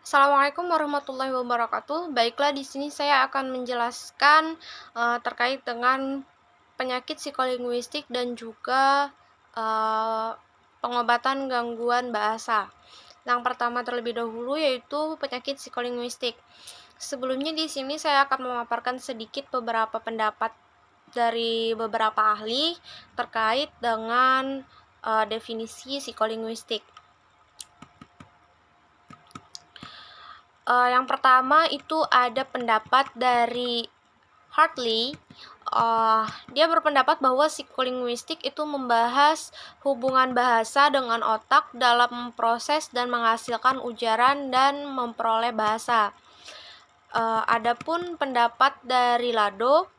Assalamualaikum warahmatullahi wabarakatuh. Baiklah, di sini saya akan menjelaskan terkait dengan penyakit psikolinguistik dan juga pengobatan gangguan bahasa. Yang pertama terlebih dahulu yaitu penyakit psikolinguistik. Sebelumnya di sini saya akan memaparkan sedikit beberapa pendapat dari beberapa ahli terkait dengan definisi psikolinguistik. Yang pertama itu ada pendapat dari Hartley. Dia berpendapat bahwa psikolinguistik itu membahas hubungan bahasa dengan otak dalam proses dan menghasilkan ujaran dan memperoleh bahasa. Adapun pendapat dari Lado,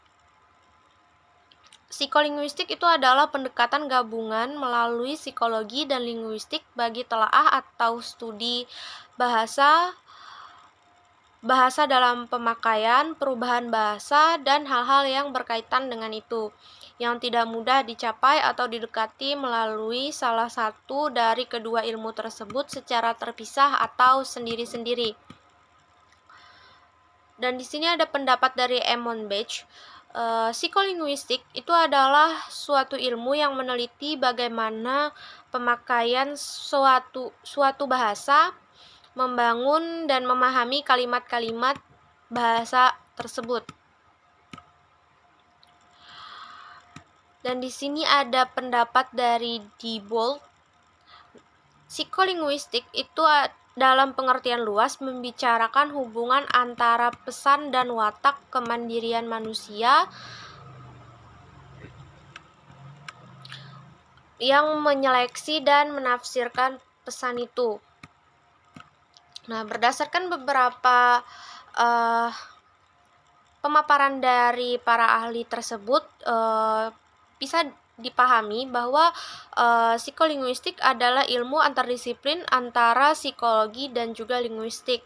psikolinguistik itu adalah pendekatan gabungan melalui psikologi dan linguistik bagi telaah atau studi bahasa dalam pemakaian, perubahan bahasa, dan hal-hal yang berkaitan dengan itu, yang tidak mudah dicapai atau didekati melalui salah satu dari kedua ilmu tersebut secara terpisah atau sendiri-sendiri. Dan di sini ada pendapat dari Emon Beach. Psikolinguistik itu adalah suatu ilmu yang meneliti bagaimana pemakaian suatu bahasa membangun dan memahami kalimat-kalimat bahasa tersebut. Dan di sini ada pendapat dari Diebold. Psikolinguistik itu dalam pengertian luas membicarakan hubungan antara pesan dan watak kemandirian manusia yang menyeleksi dan menafsirkan pesan itu. Nah, berdasarkan beberapa pemaparan dari para ahli tersebut, bisa dipahami bahwa psikolinguistik adalah ilmu antardisiplin antara psikologi dan juga linguistik.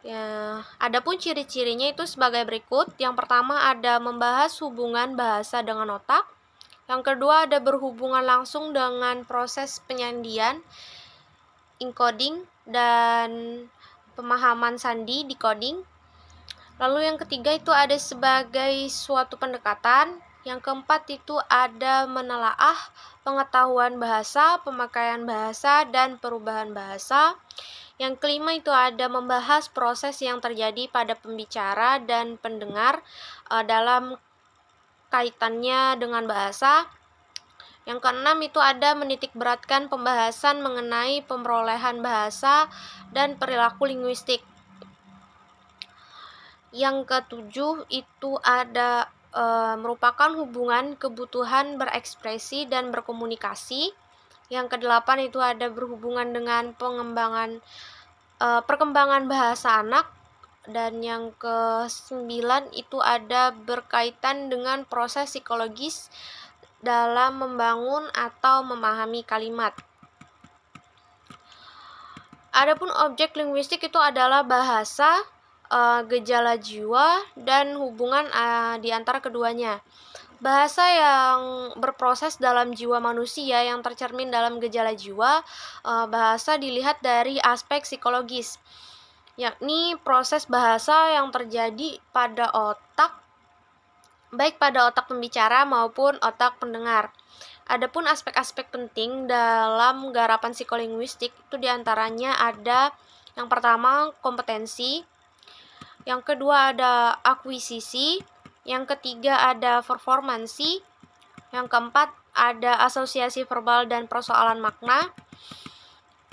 Ya, adapun ciri-cirinya itu sebagai berikut. Yang pertama ada membahas hubungan bahasa dengan otak. Yang kedua ada berhubungan langsung dengan proses penyandian, encoding, dan pemahaman sandi, decoding. Lalu yang ketiga itu ada sebagai suatu pendekatan. Yang keempat itu ada menelaah pengetahuan bahasa, pemakaian bahasa, dan perubahan bahasa. Yang kelima itu ada membahas proses yang terjadi pada pembicara dan pendengar dalam kaitannya dengan bahasa. Yang keenam itu ada menitikberatkan pembahasan mengenai pemerolehan bahasa dan perilaku linguistik. Yang ketujuh itu ada merupakan hubungan kebutuhan berekspresi dan berkomunikasi. Yang kedelapan itu ada berhubungan dengan perkembangan bahasa anak. Dan yang ke-9 itu ada berkaitan dengan proses psikologis dalam membangun atau memahami kalimat. Adapun objek linguistik itu adalah bahasa, gejala jiwa, dan hubungan di antara keduanya. Bahasa yang berproses dalam jiwa manusia yang tercermin dalam gejala jiwa, bahasa dilihat dari aspek psikologis, yakni proses bahasa yang terjadi pada otak, baik pada otak pembicara maupun otak pendengar. Adapun aspek-aspek penting dalam garapan psikolinguistik itu diantaranya ada yang pertama kompetensi, yang kedua ada akuisisi, yang ketiga ada performansi, yang keempat ada asosiasi verbal dan persoalan makna,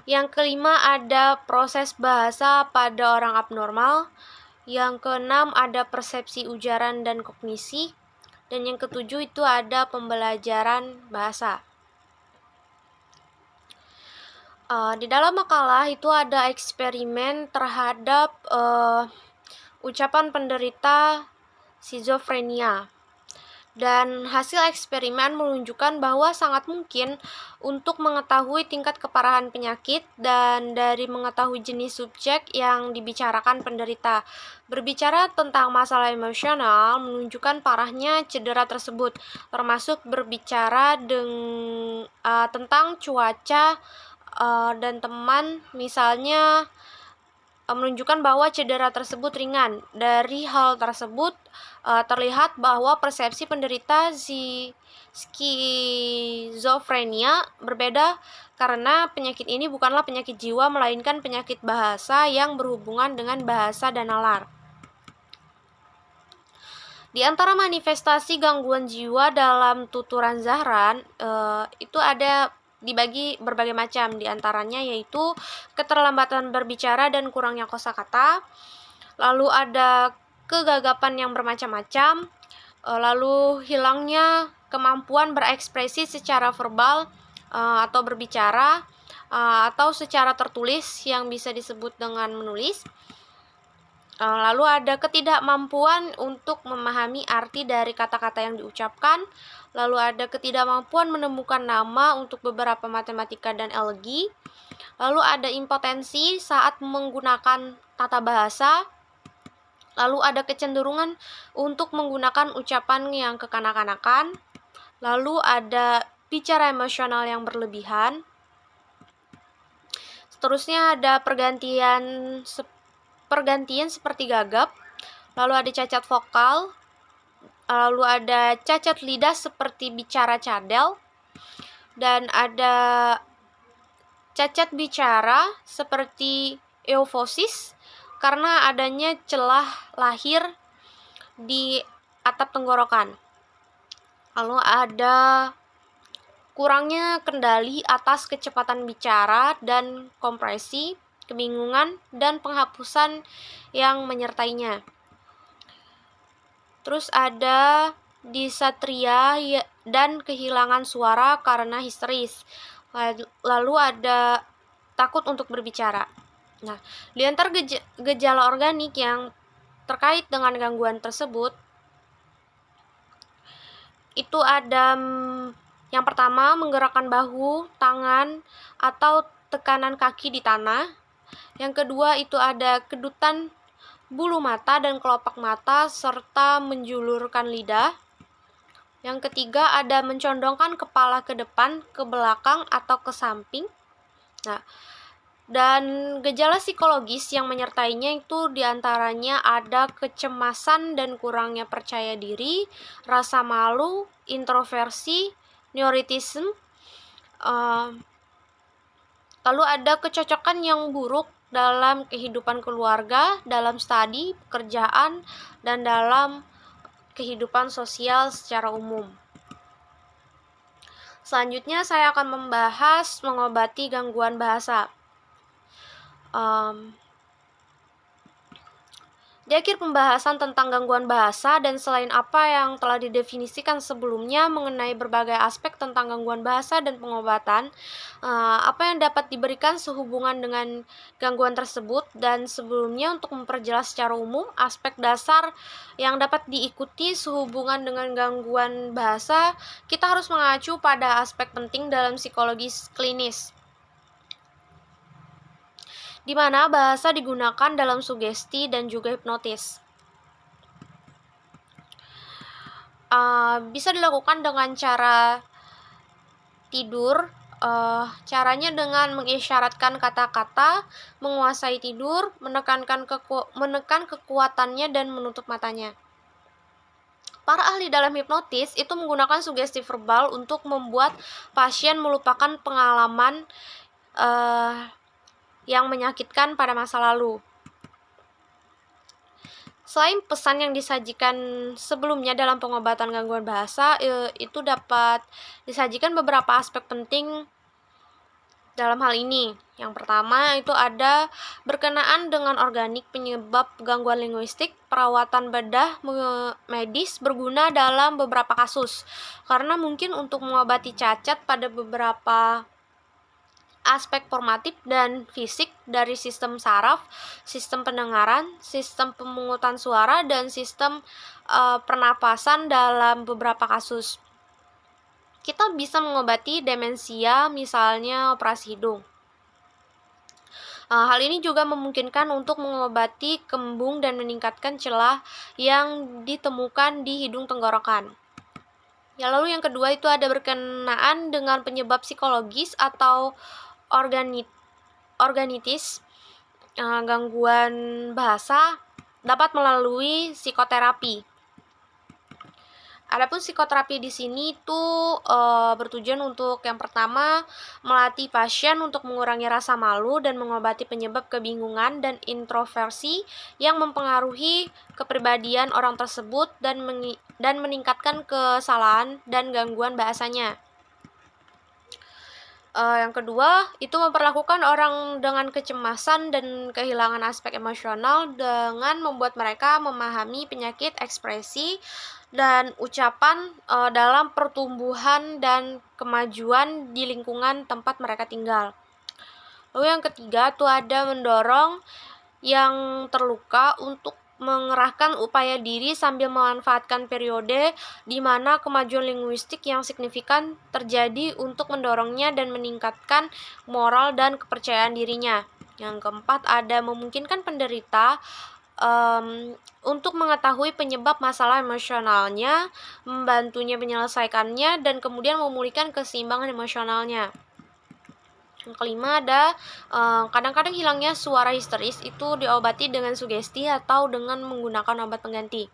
yang kelima ada proses bahasa pada orang abnormal, yang keenam ada persepsi ujaran dan kognisi, dan yang ketujuh itu ada pembelajaran bahasa. Di dalam makalah itu ada eksperimen terhadap ucapan penderita skizofrenia. Dan hasil eksperimen menunjukkan bahwa sangat mungkin untuk mengetahui tingkat keparahan penyakit dan dari mengetahui jenis subjek yang dibicarakan penderita. Berbicara tentang masalah emosional menunjukkan parahnya cedera tersebut, termasuk berbicara tentang cuaca dan teman, misalnya menunjukkan bahwa cedera tersebut ringan. Dari hal tersebut terlihat bahwa persepsi penderita skizofrenia berbeda karena penyakit ini bukanlah penyakit jiwa melainkan penyakit bahasa yang berhubungan dengan bahasa dan nalar. Di antara manifestasi gangguan jiwa dalam tuturan Zahran itu ada dibagi berbagai macam, di antaranya yaitu keterlambatan berbicara dan kurangnya kosakata, lalu ada kegagapan yang bermacam-macam, lalu hilangnya kemampuan berekspresi secara verbal atau berbicara atau secara tertulis yang bisa disebut dengan menulis. Lalu ada ketidakmampuan untuk memahami arti dari kata-kata yang diucapkan. Lalu ada ketidakmampuan menemukan nama untuk beberapa matematika dan elegi. Lalu ada impotensi saat menggunakan tata bahasa. Lalu ada kecenderungan untuk menggunakan ucapan yang kekanak-kanakan. Lalu ada bicara emosional yang berlebihan. Seterusnya ada pergantian seperti gagap, lalu ada cacat vokal, lalu ada cacat lidah seperti bicara cadel, dan ada cacat bicara seperti eufosis karena adanya celah lahir di atap tenggorokan. Lalu ada kurangnya kendali atas kecepatan bicara dan kompresi, kebingungan, dan penghapusan yang menyertainya. Terus ada disatria dan kehilangan suara karena histeris. Lalu ada takut untuk berbicara. Nah, di antara gejala organik yang terkait dengan gangguan tersebut, itu ada yang pertama, menggerakkan bahu, tangan, atau tekanan kaki di tanah. Yang kedua itu ada kedutan bulu mata dan kelopak mata serta menjulurkan lidah. Yang ketiga ada mencondongkan kepala ke depan, ke belakang, atau ke samping. Nah, dan gejala psikologis yang menyertainya itu diantaranya ada kecemasan dan kurangnya percaya diri, rasa malu, introversi, neuroticism, lalu ada kecocokan yang buruk dalam kehidupan keluarga, dalam studi, pekerjaan, dan dalam kehidupan sosial secara umum. Selanjutnya saya akan membahas mengobati gangguan bahasa. Di akhir pembahasan tentang gangguan bahasa dan selain apa yang telah didefinisikan sebelumnya mengenai berbagai aspek tentang gangguan bahasa dan pengobatan, apa yang dapat diberikan sehubungan dengan gangguan tersebut, dan sebelumnya untuk memperjelas secara umum aspek dasar yang dapat diikuti sehubungan dengan gangguan bahasa, kita harus mengacu pada aspek penting dalam psikologi klinis, di mana bahasa digunakan dalam sugesti dan juga hipnotis. Bisa dilakukan dengan cara tidur, caranya dengan mengisyaratkan kata-kata, menguasai tidur, menekan kekuatannya dan menutup matanya. Para ahli dalam hipnotis itu menggunakan sugesti verbal untuk membuat pasien melupakan pengalaman yang menyakitkan pada masa lalu. Selain pesan yang disajikan sebelumnya dalam pengobatan gangguan bahasa, itu dapat disajikan beberapa aspek penting dalam hal ini. Yang pertama itu ada berkenaan dengan organik penyebab gangguan linguistik. Perawatan bedah medis berguna dalam beberapa kasus, karena mungkin untuk mengobati cacat pada beberapa aspek formatif dan fisik dari sistem saraf, sistem pendengaran, sistem pemungutan suara, dan sistem pernapasan dalam beberapa kasus. Kita bisa mengobati demensia, misalnya operasi hidung. Hal ini juga memungkinkan untuk mengobati kembung dan meningkatkan celah yang ditemukan di hidung tenggorokan. Ya, lalu yang kedua itu ada berkenaan dengan penyebab psikologis atau organitis. gangguan bahasa dapat melalui psikoterapi. Adapun psikoterapi di sini tuh bertujuan untuk yang pertama melatih pasien untuk mengurangi rasa malu dan mengobati penyebab kebingungan dan introversi yang mempengaruhi kepribadian orang tersebut dan meningkatkan kesalahan dan gangguan bahasanya. Yang kedua, itu memperlakukan orang dengan kecemasan dan kehilangan aspek emosional dengan membuat mereka memahami penyakit ekspresi dan ucapan dalam pertumbuhan dan kemajuan di lingkungan tempat mereka tinggal. Lalu yang ketiga, itu ada mendorong yang terluka untuk mengerahkan upaya diri sambil memanfaatkan periode di mana kemajuan linguistik yang signifikan terjadi untuk mendorongnya dan meningkatkan moral dan kepercayaan dirinya. Yang keempat, ada memungkinkan penderita untuk mengetahui penyebab masalah emosionalnya, membantunya menyelesaikannya, dan kemudian memulihkan keseimbangan emosionalnya. Yang kelima ada kadang-kadang hilangnya suara histeris itu diobati dengan sugesti atau dengan menggunakan obat pengganti.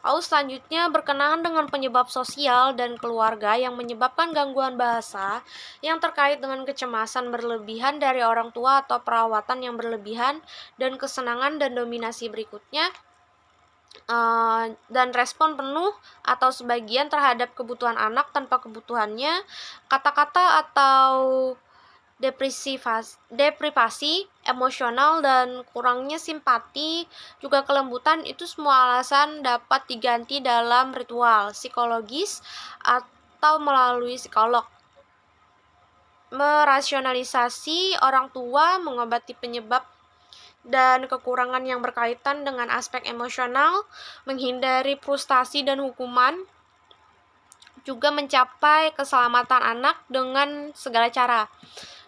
Lalu selanjutnya berkenaan dengan penyebab sosial dan keluarga yang menyebabkan gangguan bahasa yang terkait dengan kecemasan berlebihan dari orang tua atau perawatan yang berlebihan dan kesenangan dan dominasi berikutnya. Dan respon penuh atau sebagian terhadap kebutuhan anak tanpa kebutuhannya, kata-kata atau deprivasi emosional dan kurangnya simpati, juga kelembutan, itu semua alasan dapat diganti dalam ritual psikologis atau melalui psikolog. Merasionalisasi orang tua, mengobati penyebab dan kekurangan yang berkaitan dengan aspek emosional, menghindari frustasi dan hukuman, juga mencapai keselamatan anak dengan segala cara.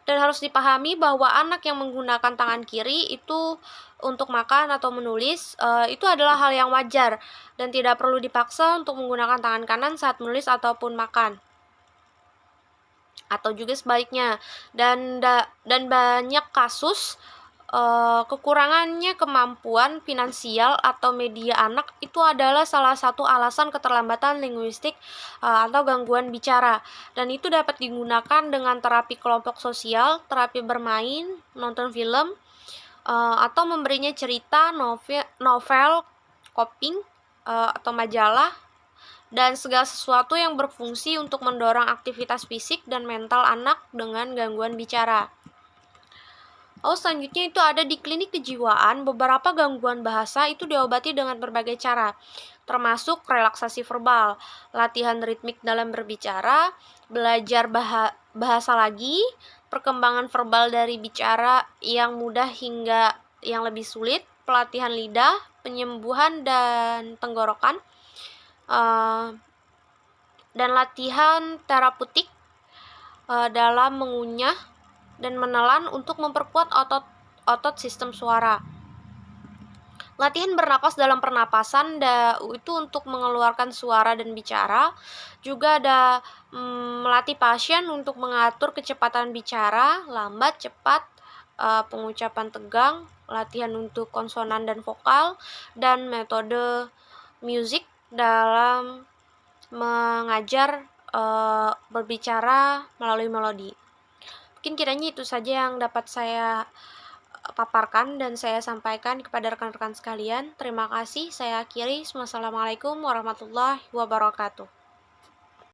Dan harus dipahami bahwa anak yang menggunakan tangan kiri itu untuk makan atau menulis itu adalah hal yang wajar dan tidak perlu dipaksa untuk menggunakan tangan kanan saat menulis ataupun makan. Atau juga sebaliknya. Dan banyak kasus kekurangannya kemampuan finansial atau media anak itu adalah salah satu alasan keterlambatan linguistik atau gangguan bicara, dan itu dapat digunakan dengan terapi kelompok sosial, terapi bermain, nonton film, atau memberinya cerita, novel, coping, atau majalah, dan segala sesuatu yang berfungsi untuk mendorong aktivitas fisik dan mental anak dengan gangguan bicara. Lalu selanjutnya itu ada di klinik kejiwaan, beberapa gangguan bahasa itu diobati dengan berbagai cara, termasuk relaksasi verbal, latihan ritmik dalam berbicara, belajar bahasa lagi, perkembangan verbal dari bicara yang mudah hingga yang lebih sulit, pelatihan lidah, penyembuhan dan tenggorokan, dan latihan terapeutik dalam mengunyah dan menelan untuk memperkuat otot sistem suara. Latihan bernapas dalam pernapasan itu untuk mengeluarkan suara dan bicara. Juga ada melatih pasien untuk mengatur kecepatan bicara, lambat, cepat, pengucapan tegang, latihan untuk konsonan dan vokal, dan metode musik dalam mengajar berbicara melalui melodi. Mungkin kiranya itu saja yang dapat saya paparkan dan saya sampaikan kepada rekan-rekan sekalian. Terima kasih, saya akhiri. Wassalamualaikum warahmatullahi wabarakatuh.